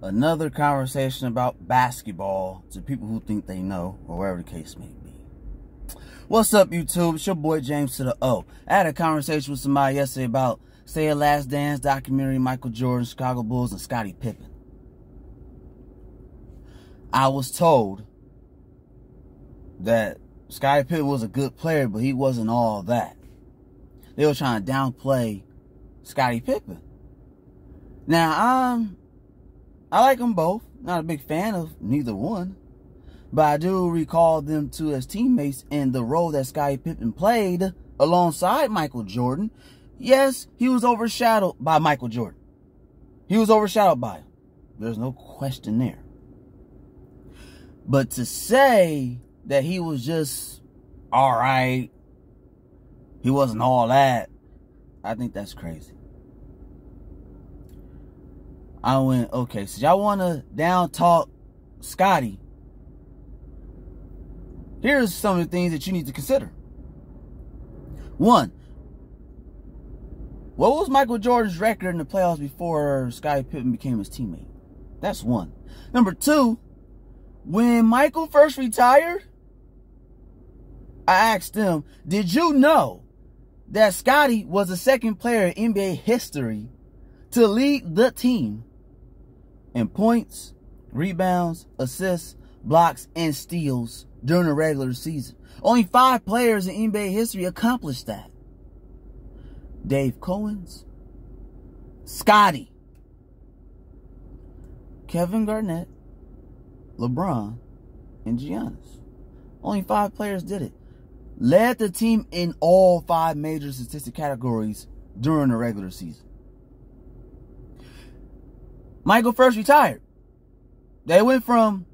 Another conversation about basketball to people who think they know, or whatever the case may be. What's up, YouTube? It's your boy James to the O. I had a conversation with somebody yesterday about Say a Last Dance documentary, Michael Jordan, Chicago Bulls, and Scottie Pippen. I was told that Scottie Pippen was a good player, but he wasn't all that. They were trying to downplay Scottie Pippen. Now, I like them both. Not a big fan of neither one. But I do recall them two as teammates and the role that Scottie Pippen played alongside Michael Jordan. Yes, he was overshadowed by Michael Jordan. He was overshadowed by him. There's no question there. But to say that he was just all right, he wasn't all that, I think that's crazy. I went, okay, so y'all want to down talk Scottie. Here's some of the things that you need to consider. One, what was Michael Jordan's record in the playoffs before Scottie Pippen became his teammate? That's one. Number two, when Michael first retired, I asked him, did you know that Scottie was the second player in NBA history to lead the team in points, rebounds, assists, blocks, and steals during the regular season? Only 5 players in NBA history accomplished that. Dave Cowens, Scottie, Kevin Garnett, LeBron, and Giannis. Only 5 players did it. Led the team in all 5 major statistic categories during the regular season. Michael first retired. They went from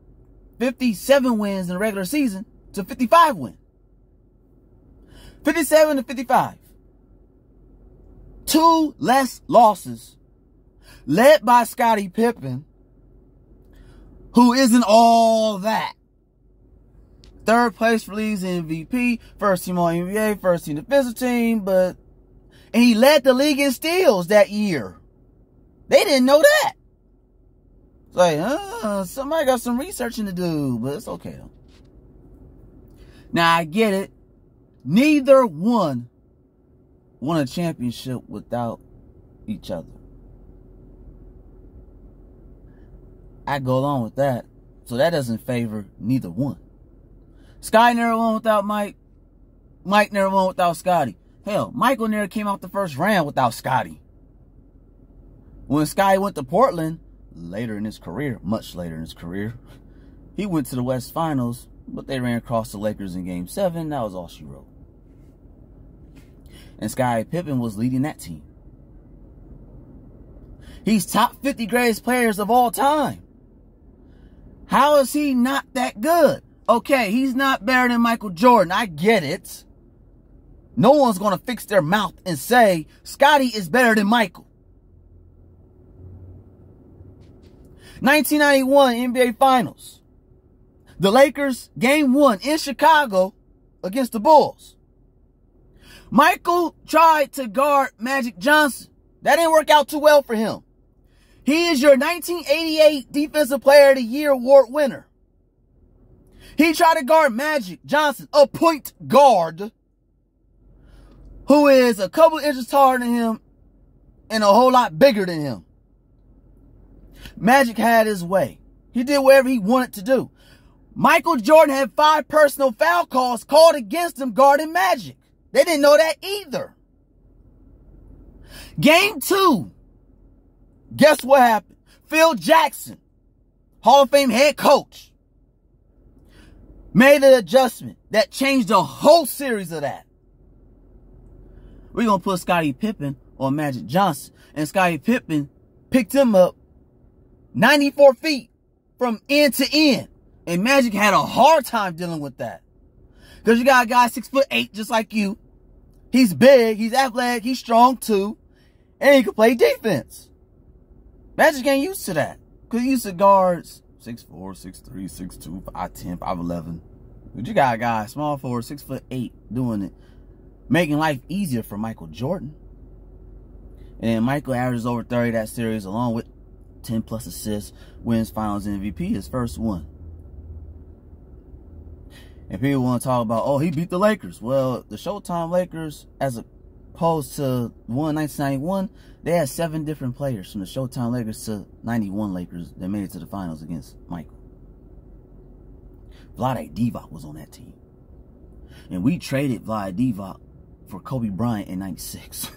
57 wins in the regular season to 55 wins. 57 to 55. 2 less losses. Led by Scottie Pippen, who isn't all that. 3rd place for league's MVP, 1st team on NBA, 1st team defensive team, and he led the league in steals that year. They didn't know that. It's like, somebody got some researching to do, but it's okay though. Now I get it. Neither one won a championship without each other. I go along with that. So that doesn't favor neither one. Scottie never won without Mike. Mike never won without Scottie. Hell, Michael never came out the first round without Scottie. When Scottie went to Portland, later in his career, much later in his career, he went to the West Finals, but they ran across the Lakers in Game 7. That was all she wrote. And Scottie Pippen was leading that team. He's top 50 greatest players of all time. How is he not that good? Okay, he's not better than Michael Jordan. I get it. No one's going to fix their mouth and say Scottie is better than Michael. 1991 NBA Finals. The Lakers, Game 1 in Chicago against the Bulls. Michael tried to guard Magic Johnson. That didn't work out too well for him. He is your 1988 Defensive Player of the Year award winner. He tried to guard Magic Johnson, a point guard, who is a couple inches taller than him and a whole lot bigger than him. Magic had his way. He did whatever he wanted to do. Michael Jordan had 5 personal foul calls called against him guarding Magic. They didn't know that either. Game 2. Guess what happened? Phil Jackson, Hall of Fame head coach, made an adjustment that changed the whole series of that. We're going to put Scottie Pippen on Magic Johnson. And Scottie Pippen picked him up 94 feet from end to end. And Magic had a hard time dealing with that. Because you got a guy 6'8" just like you. He's big, he's athletic, he's strong too. And he can play defense. Magic ain't used to that. Because he used to guards 6'4", 6'3", 6'2", 5'10", 5'11". But you got a guy, small forward, 6'8", doing it. Making life easier for Michael Jordan. And then Michael averages over 30 that series along with 10 plus assists, wins finals MVP, his first one. And people want to talk about, oh, he beat the Lakers. Well, the Showtime Lakers, as opposed to 1991, they had 7 different players from the Showtime Lakers to 91 Lakers that made it to the finals against Michael. Vlade Divac was on that team. And we traded Vlade Divac for Kobe Bryant in 96.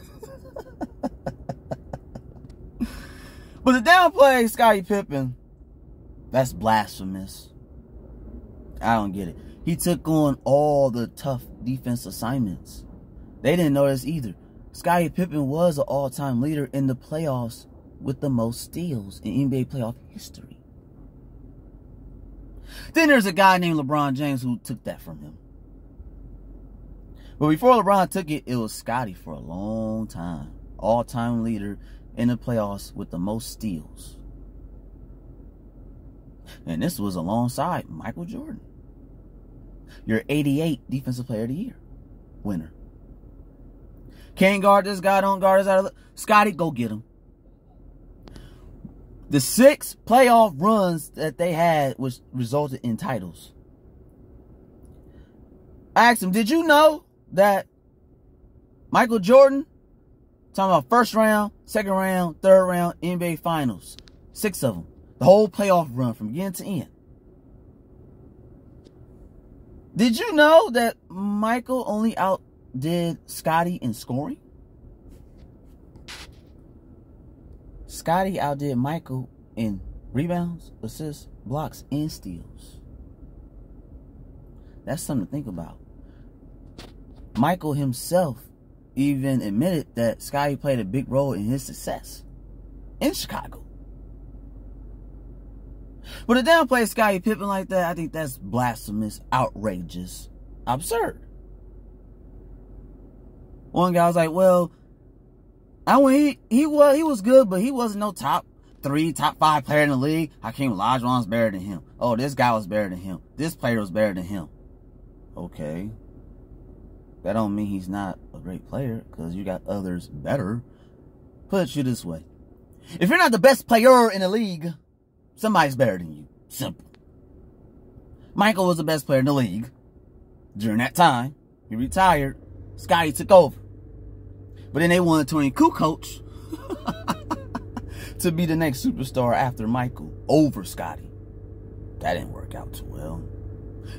But to downplay Scottie Pippen, that's blasphemous. I don't get it. He took on all the tough defense assignments. They didn't know this either. Scottie Pippen was an all-time leader in the playoffs with the most steals in NBA playoff history. Then there's a guy named LeBron James who took that from him. But before LeBron took it, it was Scottie for a long time. All-time leader in the playoffs with the most steals. And this was alongside Michael Jordan. Your 88 Defensive Player of the Year winner. Can't guard this guy, don't guard this out of Scottie, go get him. The 6 playoff runs that they had, which resulted in titles. I asked him, did you know that Michael Jordan, talking about first round, second round, third round, NBA Finals, 6 of them. The whole playoff run from beginning to end. Did you know that Michael only outdid Scottie in scoring? Scottie outdid Michael in rebounds, assists, blocks, and steals. That's something to think about. Michael himself even admitted that Scottie played a big role in his success in Chicago. But to downplay Scottie Pippen like that, I think that's blasphemous, outrageous, absurd. One guy was like, well, he was good, but he wasn't no top 3, top 5 player in the league. Hakeem Olajuwon's better than him. Oh, this guy was better than him. This player was better than him. Okay. That don't mean he's not a great player, because you got others better. Put it this way. If you're not the best player in the league, somebody's better than you. Simple. Michael was the best player in the league. During that time, he retired. Scottie took over. But then they wanted Tony Kukoc to be the next superstar after Michael over Scottie. That didn't work out too well.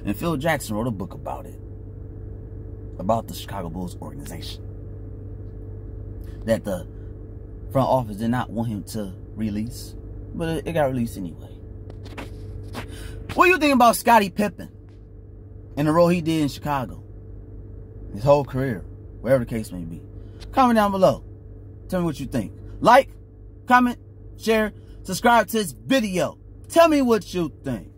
And Phil Jackson wrote a book about it. About the Chicago Bulls organization. That the front office did not want him to release. But it got released anyway. What do you think about Scottie Pippen and the role he did in Chicago? His whole career, wherever the case may be. Comment down below. Tell me what you think. Like, comment, share, subscribe to this video. Tell me what you think.